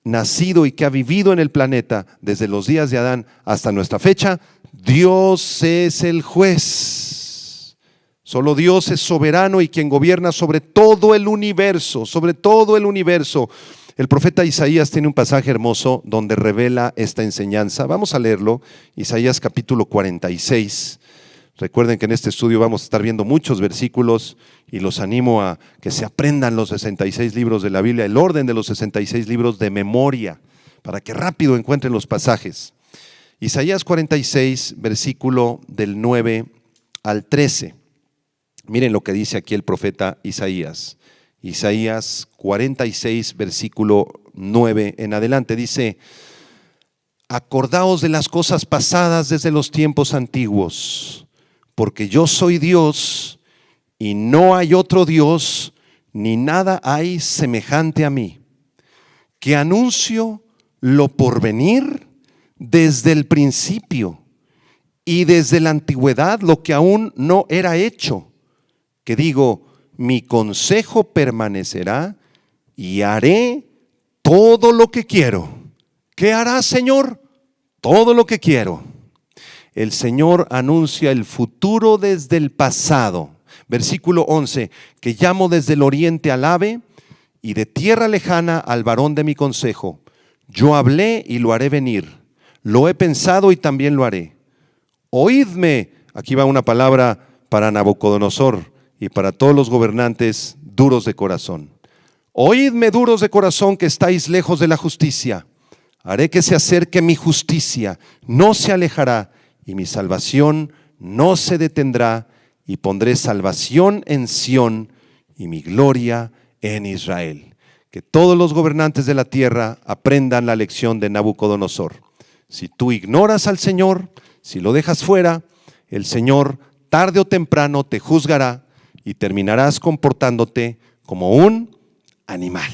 nacido y que ha vivido en el planeta desde los días de Adán hasta nuestra fecha. Dios es el juez. Solo Dios es soberano y quien gobierna sobre todo el universo, sobre todo el universo. El profeta Isaías tiene un pasaje hermoso donde revela esta enseñanza. Vamos a leerlo, Isaías capítulo 46. Recuerden que en este estudio vamos a estar viendo muchos versículos y los animo a que se aprendan los 66 libros de la Biblia, el orden de los 66 libros de memoria, para que rápido encuentren los pasajes. Isaías 46, versículo del 9 al 13. Miren lo que dice aquí el profeta Isaías. Isaías 46, versículo 9 en adelante, dice: Acordaos de las cosas pasadas desde los tiempos antiguos, porque yo soy Dios y no hay otro Dios, ni nada hay semejante a mí, que anuncio lo porvenir desde el principio y desde la antigüedad lo que aún no era hecho, que digo: mi consejo permanecerá y haré todo lo que quiero. ¿Qué hará, Señor? Todo lo que quiero. El Señor anuncia el futuro desde el pasado. Versículo 11, que llamo desde el oriente al ave y de tierra lejana al varón de mi consejo. Yo hablé y lo haré venir. Lo he pensado y también lo haré. Oídme. Aquí va una palabra para Nabucodonosor y para todos los gobernantes duros de corazón. Oídme, duros de corazón, que estáis lejos de la justicia. Haré que se acerque mi justicia, no se alejará, y mi salvación no se detendrá, y pondré salvación en Sión y mi gloria en Israel. Que todos los gobernantes de la tierra aprendan la lección de Nabucodonosor. Si tú ignoras al Señor, si lo dejas fuera, el Señor tarde o temprano te juzgará y terminarás comportándote como un animal.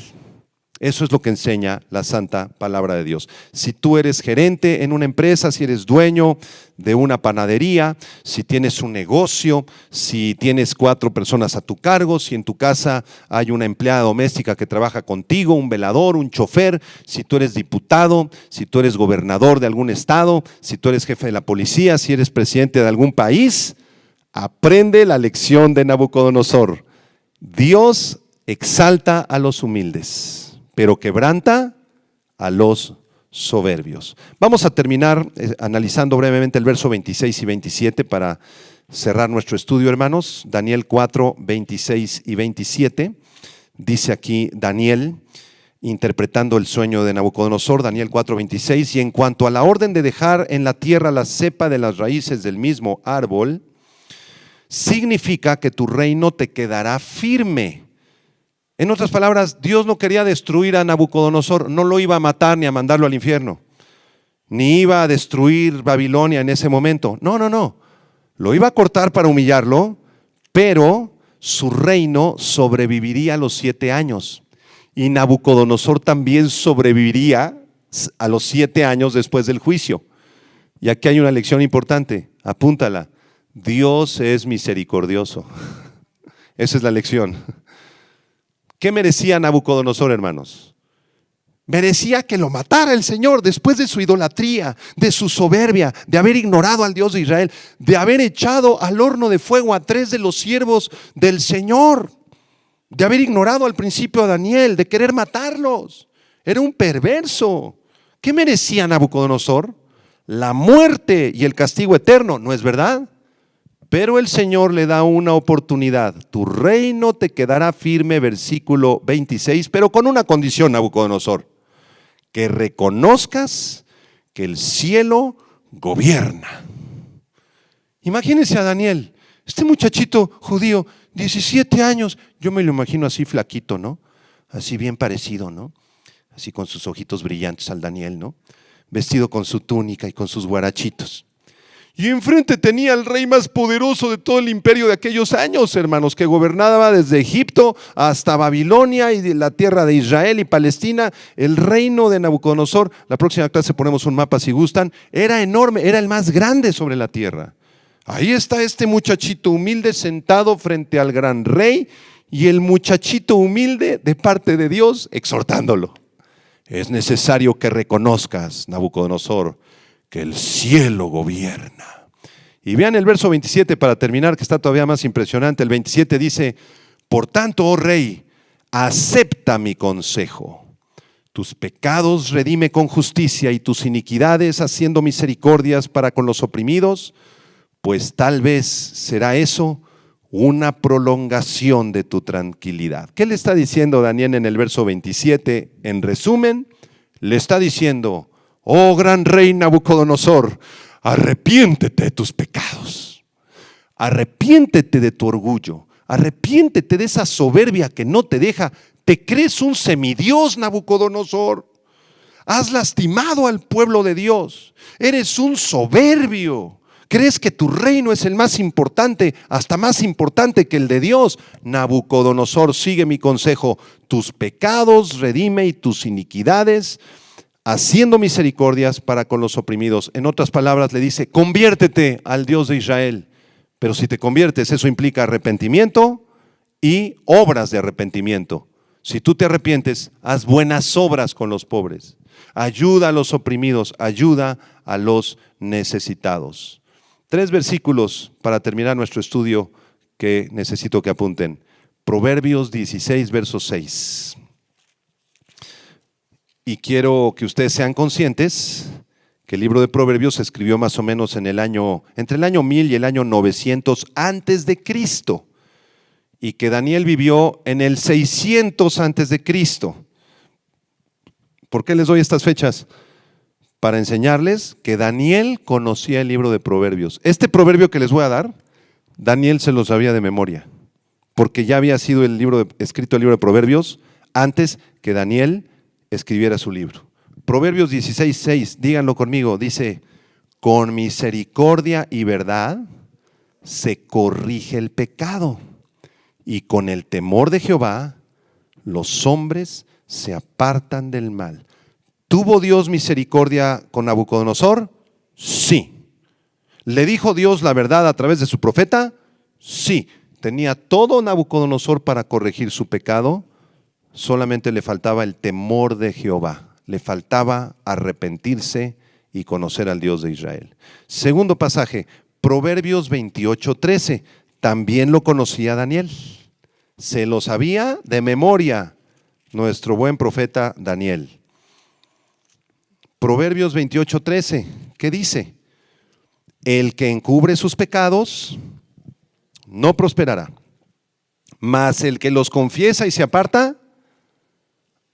Eso es lo que enseña la santa palabra de Dios. Si tú eres gerente en una empresa, si eres dueño de una panadería, si tienes un negocio, si tienes 4 personas a tu cargo, si en tu casa hay una empleada doméstica que trabaja contigo, un velador, un chofer, si tú eres diputado, si tú eres gobernador de algún estado, si tú eres jefe de la policía, si eres presidente de algún país, aprende la lección de Nabucodonosor. Dios exalta a los humildes, pero quebranta a los soberbios. Vamos a terminar analizando brevemente el verso 26 y 27 para cerrar nuestro estudio, hermanos. Daniel 4, 26 y 27. Dice aquí Daniel, interpretando el sueño de Nabucodonosor, Daniel 4, 26. Y en cuanto a la orden de dejar en la tierra la cepa de las raíces del mismo árbol, significa que tu reino te quedará firme. En otras palabras, Dios no quería destruir a Nabucodonosor, no lo iba a matar ni a mandarlo al infierno, ni iba a destruir Babilonia en ese momento. No. Lo iba a cortar para humillarlo, pero su reino sobreviviría a los 7 años. Y Nabucodonosor también sobreviviría a los 7 años después del juicio. Y aquí hay una lección importante, apúntala. Dios es misericordioso. Esa es la lección. ¿Qué merecía Nabucodonosor, hermanos? Merecía que lo matara el Señor después de su idolatría, de su soberbia, de haber ignorado al Dios de Israel, de haber echado al horno de fuego a 3 de los siervos del Señor, de haber ignorado al principio a Daniel, de querer matarlos. Era un perverso. ¿Qué merecía Nabucodonosor? La muerte y el castigo eterno, ¿no es verdad? Pero el Señor le da una oportunidad. Tu reino te quedará firme, versículo 26, pero con una condición, Nabucodonosor: que reconozcas que el cielo gobierna. Imagínense a Daniel, este muchachito judío, 17 años, yo me lo imagino así flaquito, ¿no? Así bien parecido, ¿no? Así con sus ojitos brillantes al Daniel, ¿no? Vestido con su túnica y con sus guarachitos. Y enfrente tenía al rey más poderoso de todo el imperio de aquellos años, hermanos, que gobernaba desde Egipto hasta Babilonia y de la tierra de Israel y Palestina. El reino de Nabucodonosor, la próxima clase ponemos un mapa si gustan, era enorme, era el más grande sobre la tierra. Ahí está este muchachito humilde sentado frente al gran rey y el muchachito humilde de parte de Dios exhortándolo. Es necesario que reconozcas, Nabucodonosor, que el cielo gobierna. Y vean el verso 27 para terminar, que está todavía más impresionante. El 27 dice: por tanto, oh rey, acepta mi consejo. Tus pecados redime con justicia y tus iniquidades haciendo misericordias para con los oprimidos, pues tal vez será eso una prolongación de tu tranquilidad. ¿Qué le está diciendo Daniel en el verso 27? En resumen, le está diciendo: oh gran rey Nabucodonosor, arrepiéntete de tus pecados, arrepiéntete de tu orgullo, arrepiéntete de esa soberbia que no te deja. Te crees un semidios, Nabucodonosor. Has lastimado al pueblo de Dios. Eres un soberbio. ¿Crees que tu reino es el más importante, hasta más importante que el de Dios? Nabucodonosor, sigue mi consejo. Tus pecados redime y tus iniquidades, haciendo misericordias para con los oprimidos. En otras palabras le dice: conviértete al Dios de Israel. Pero si te conviertes, eso implica arrepentimiento y obras de arrepentimiento. Si tú te arrepientes, haz buenas obras con los pobres. Ayuda a los oprimidos, ayuda a los necesitados. 3 versículos para terminar nuestro estudio que necesito que apunten. Proverbios 16, verso 6. Y quiero que ustedes sean conscientes que el libro de Proverbios se escribió más o menos entre el año 1000 y el año 900 antes de Cristo, y que Daniel vivió en el 600 antes de Cristo. ¿Por qué les doy estas fechas? Para enseñarles que Daniel conocía el libro de Proverbios. Este proverbio que les voy a dar, Daniel se lo sabía de memoria, porque ya había sido escrito el libro de Proverbios antes que Daniel escribiera su libro. Proverbios 16:6, díganlo conmigo, dice: con misericordia y verdad se corrige el pecado, y con el temor de Jehová los hombres se apartan del mal. ¿Tuvo Dios misericordia con Nabucodonosor? Sí. ¿Le dijo Dios la verdad a través de su profeta? Sí. ¿Tenía todo Nabucodonosor para corregir su pecado? Solamente le faltaba el temor de Jehová. Le faltaba arrepentirse y conocer al Dios de Israel. Segundo pasaje, Proverbios 28:13. También lo conocía Daniel. Se lo sabía de memoria nuestro buen profeta Daniel. Proverbios 28:13, ¿qué dice? El que encubre sus pecados no prosperará, mas el que los confiesa y se aparta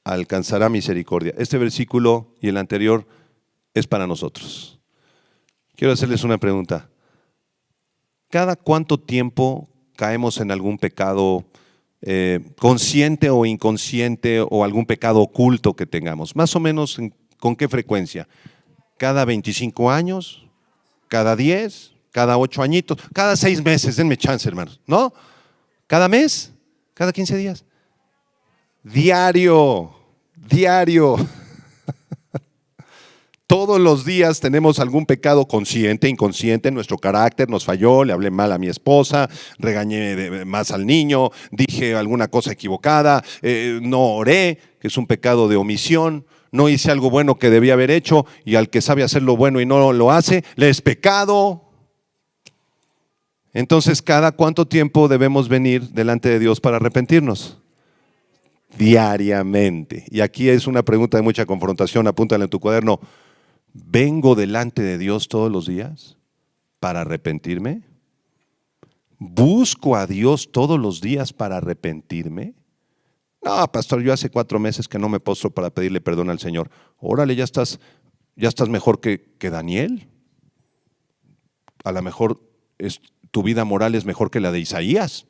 alcanzará misericordia. Este versículo y el anterior es para nosotros. Quiero hacerles una pregunta. ¿Cada cuánto tiempo caemos en algún pecado consciente o inconsciente, o algún pecado oculto que tengamos? Más o menos, ¿con qué frecuencia? ¿Cada 25 años? ¿Cada 10? ¿Cada 8 añitos? ¿Cada 6 meses? Denme chance, hermanos. ¿No? ¿Cada mes? ¿Cada 15 días? Diario. Todos los días tenemos algún pecado consciente, inconsciente. Nuestro carácter nos falló, le hablé mal a mi esposa, regañé más al niño, dije alguna cosa equivocada, no oré, que es un pecado de omisión, no hice algo bueno que debía haber hecho, y al que sabe hacer lo bueno y no lo hace, le es pecado. Entonces, ¿cada cuánto tiempo debemos venir delante de Dios para arrepentirnos? Diariamente. Y aquí es una pregunta de mucha confrontación, apúntala en tu cuaderno. ¿Vengo delante de Dios todos los días para arrepentirme? ¿Busco a Dios todos los días para arrepentirme? No, pastor, yo hace 4 meses que no me postro para pedirle perdón al Señor. Órale, ya estás mejor que Daniel. A lo mejor tu vida moral es mejor que la de Isaías.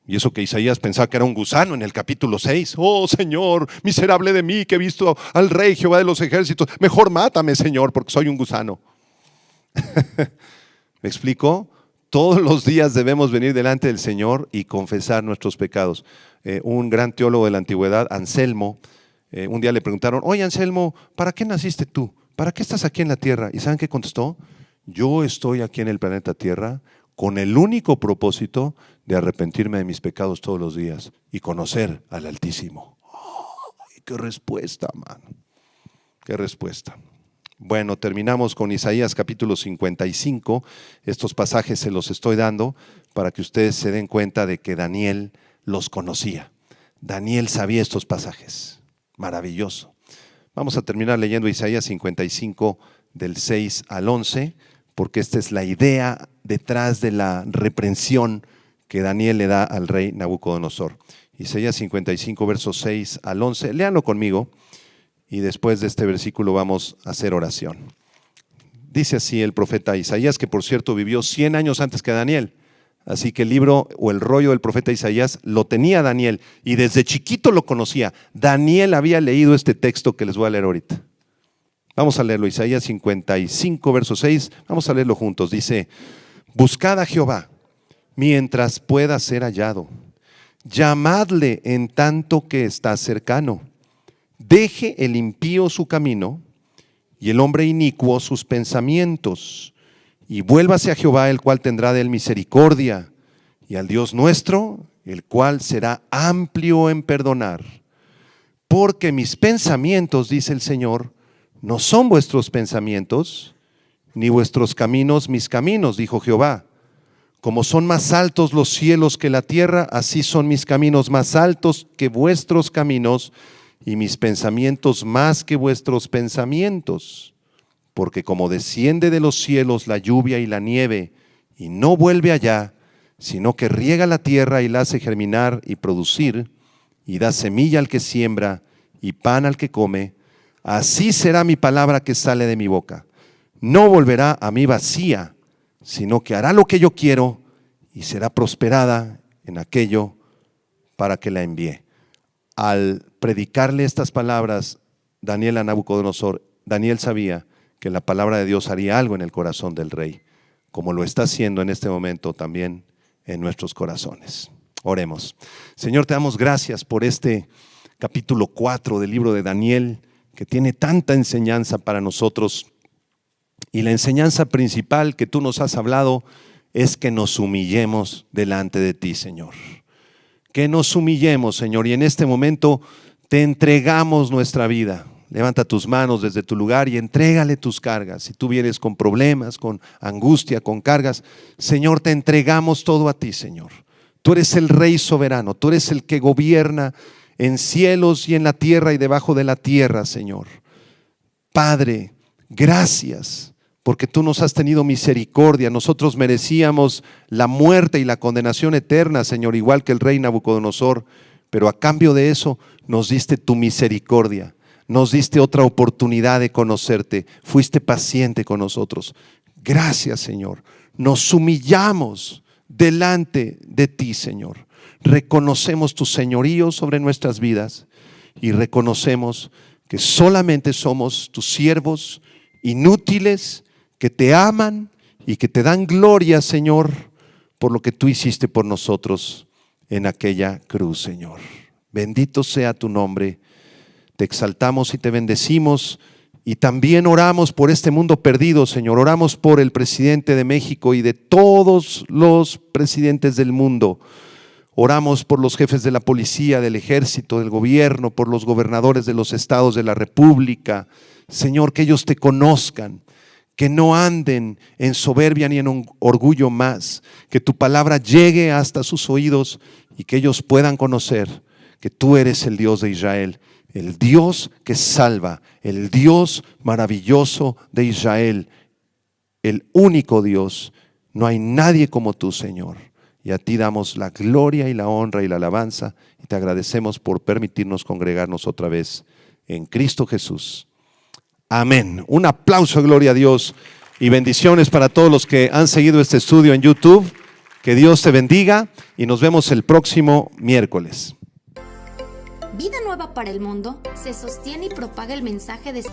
Y eso que Isaías pensaba que era un gusano en el capítulo 6. Oh Señor, miserable de mí, que he visto al rey Jehová de los ejércitos. Mejor mátame, Señor, porque soy un gusano. ¿Me explico? Todos los días debemos venir delante del Señor y confesar nuestros pecados. Un gran teólogo de la antigüedad, Anselmo, un día le preguntaron: oye Anselmo, ¿para qué naciste tú? ¿Para qué estás aquí en la tierra? ¿Y saben qué contestó? Yo estoy aquí en el planeta Tierra con el único propósito de arrepentirme de mis pecados todos los días y conocer al Altísimo. ¡Ay, qué respuesta, man! ¡Qué respuesta! Bueno, terminamos con Isaías capítulo 55. Estos pasajes se los estoy dando para que ustedes se den cuenta de que Daniel los conocía. Daniel sabía estos pasajes. Maravilloso. Vamos a terminar leyendo Isaías 55 del 6 al 11, porque esta es la idea detrás de la reprensión que Daniel le da al rey Nabucodonosor. Isaías 55, versos 6 al 11. Léanlo conmigo y después de este versículo vamos a hacer oración. Dice así el profeta Isaías, que por cierto vivió 100 años antes que Daniel. Así que el libro o el rollo del profeta Isaías lo tenía Daniel y desde chiquito lo conocía. Daniel había leído este texto que les voy a leer ahorita. Vamos a leerlo, Isaías 55, verso 6. Vamos a leerlo juntos. Dice: buscad a Jehová mientras pueda ser hallado. Llamadle en tanto que está cercano. Deje el impío su camino y el hombre inicuo sus pensamientos. Y vuélvase a Jehová, el cual tendrá de él misericordia, y al Dios nuestro, el cual será amplio en perdonar. Porque mis pensamientos, dice el Señor, no son vuestros pensamientos, ni vuestros caminos mis caminos, dijo Jehová. Como son más altos los cielos que la tierra, así son mis caminos más altos que vuestros caminos, y mis pensamientos más que vuestros pensamientos. Porque como desciende de los cielos la lluvia y la nieve, y no vuelve allá, sino que riega la tierra y la hace germinar y producir, y da semilla al que siembra y pan al que come, así será mi palabra que sale de mi boca. No volverá a mí vacía, sino que hará lo que yo quiero y será prosperada en aquello para que la envíe. Al predicarle estas palabras Daniel a Nabucodonosor, Daniel sabía que la palabra de Dios haría algo en el corazón del rey, como lo está haciendo en este momento también en nuestros corazones. Oremos. Señor, te damos gracias por este capítulo 4 del libro de Daniel, que tiene tanta enseñanza para nosotros. Y la enseñanza principal que tú nos has hablado es que nos humillemos delante de ti, Señor. Que nos humillemos, Señor, y en este momento te entregamos nuestra vida. Levanta tus manos desde tu lugar y entrégale tus cargas. Si tú vienes con problemas, con angustia, con cargas, Señor, te entregamos todo a ti, Señor. Tú eres el Rey soberano, tú eres el que gobierna en cielos y en la tierra y debajo de la tierra, Señor. Padre, gracias, porque tú nos has tenido misericordia. Nosotros merecíamos la muerte y la condenación eterna, Señor, igual que el rey Nabucodonosor, pero a cambio de eso nos diste tu misericordia. Nos diste otra oportunidad de conocerte. Fuiste paciente con nosotros. Gracias, Señor. Nos humillamos delante de ti, Señor. Reconocemos tu señorío sobre nuestras vidas y reconocemos que solamente somos tus siervos inútiles que te aman y que te dan gloria, Señor, por lo que tú hiciste por nosotros en aquella cruz, Señor. Bendito sea tu nombre. Te exaltamos y te bendecimos y también oramos por este mundo perdido, Señor. Oramos por el presidente de México y de todos los presidentes del mundo. Oramos por los jefes de la policía, del ejército, del gobierno, por los gobernadores de los estados de la república. Señor, que ellos te conozcan, que no anden en soberbia ni en un orgullo más, que tu palabra llegue hasta sus oídos y que ellos puedan conocer que tú eres el Dios de Israel, el Dios que salva, el Dios maravilloso de Israel, el único Dios. No hay nadie como tú, Señor. Y a ti damos la gloria y la honra y la alabanza y te agradecemos por permitirnos congregarnos otra vez en Cristo Jesús. Amén. Un aplauso, gloria a Dios y bendiciones para todos los que han seguido este estudio en YouTube. Que Dios te bendiga y nos vemos el próximo miércoles. Vida Nueva para el Mundo se sostiene y propaga el mensaje de